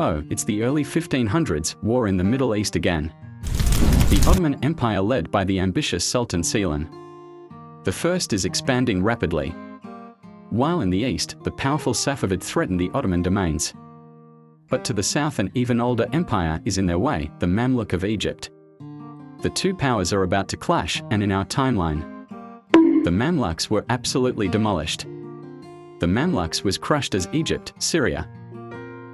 Oh, it's the early 1500s, war in the Middle East again. The Ottoman Empire led by the ambitious Sultan Selim I is expanding rapidly. While in the east, the powerful Safavid threaten the Ottoman domains. But to the south an even older empire is in their way, the Mamluk of Egypt. The two powers are about to clash, and in our timeline, the Mamluks were absolutely demolished. The Mamluks was crushed as Egypt, Syria,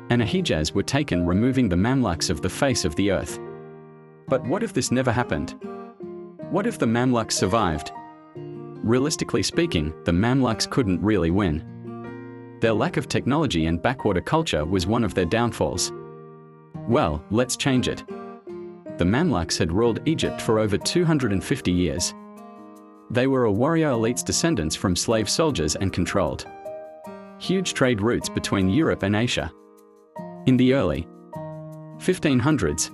and Hijaz were taken, removing the Mamluks of the face of the earth. But what if this never happened? What if the Mamluks survived? Realistically speaking, the Mamluks couldn't really win. Their lack of technology and backwater culture was one of their downfalls. Well, let's change it. The Mamluks had ruled Egypt for over 250 years. They were a warrior elite's descendants from slave soldiers and controlled huge trade routes between Europe and Asia. In the early 1500s,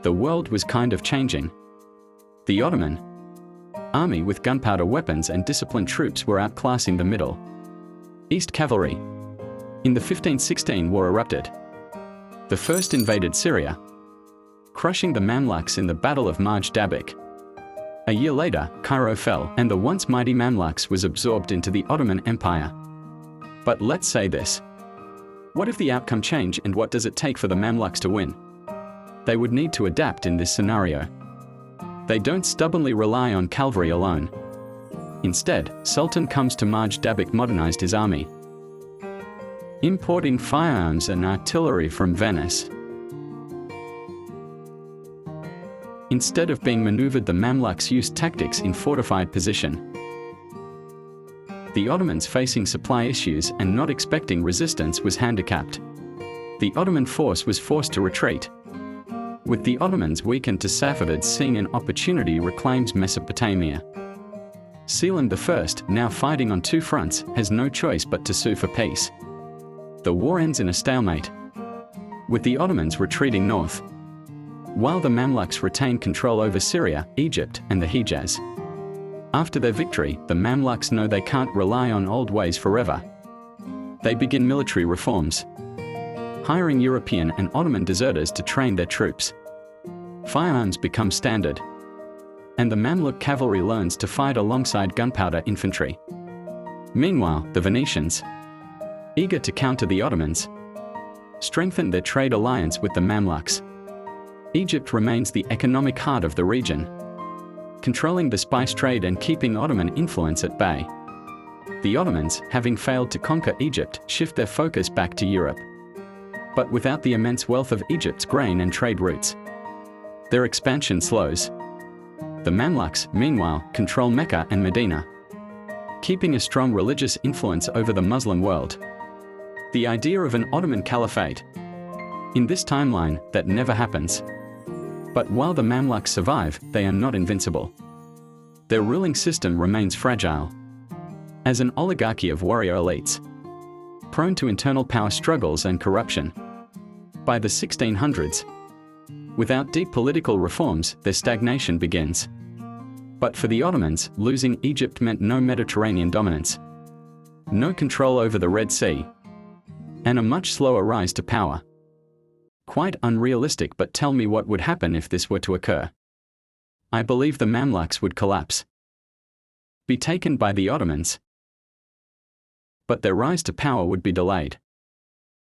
the world was kind of changing. The Ottoman army with gunpowder weapons and disciplined troops were outclassing the Middle East cavalry. In the 1516 war erupted. The first invaded Syria, crushing the Mamluks in the Battle of Marj Dabik. A year later, Cairo fell, and the once mighty Mamluks was absorbed into the Ottoman Empire. But let's say this. What if the outcome changed, and what does it take for the Mamluks to win? They would need to adapt in this scenario. They don't stubbornly rely on cavalry alone. Instead, Sultan comes to Marj Dabik modernized his army, importing firearms and artillery from Venice. Instead of being maneuvered, the Mamluks used tactics in fortified position. The Ottomans, facing supply issues and not expecting resistance, was handicapped. The Ottoman force was forced to retreat. With the Ottomans weakened, to Safavids seeing an opportunity reclaims Mesopotamia. Selim I, now fighting on two fronts, has no choice but to sue for peace. The war ends in a stalemate, with the Ottomans retreating north, while the Mamluks retain control over Syria, Egypt, and the Hijaz. After their victory, the Mamluks know they can't rely on old ways forever. They begin military reforms, hiring European and Ottoman deserters to train their troops. Firearms become standard, and the Mamluk cavalry learns to fight alongside gunpowder infantry. Meanwhile, the Venetians, eager to counter the Ottomans, strengthened their trade alliance with the Mamluks. Egypt remains the economic heart of the region, controlling the spice trade and keeping Ottoman influence at bay. The Ottomans, having failed to conquer Egypt, shift their focus back to Europe. But without the immense wealth of Egypt's grain and trade routes, their expansion slows. The Mamluks, meanwhile, control Mecca and Medina, keeping a strong religious influence over the Muslim world. The idea of an Ottoman caliphate. In this timeline, that never happens. But while the Mamluks survive, they are not invincible. Their ruling system remains fragile, as an oligarchy of warrior elites, prone to internal power struggles and corruption. By the 1600s, without deep political reforms, their stagnation begins. But for the Ottomans, losing Egypt meant no Mediterranean dominance, no control over the Red Sea, and a much slower rise to power. Quite unrealistic, but tell me what would happen if this were to occur. I believe the Mamluks would collapse, be taken by the Ottomans, but their rise to power would be delayed.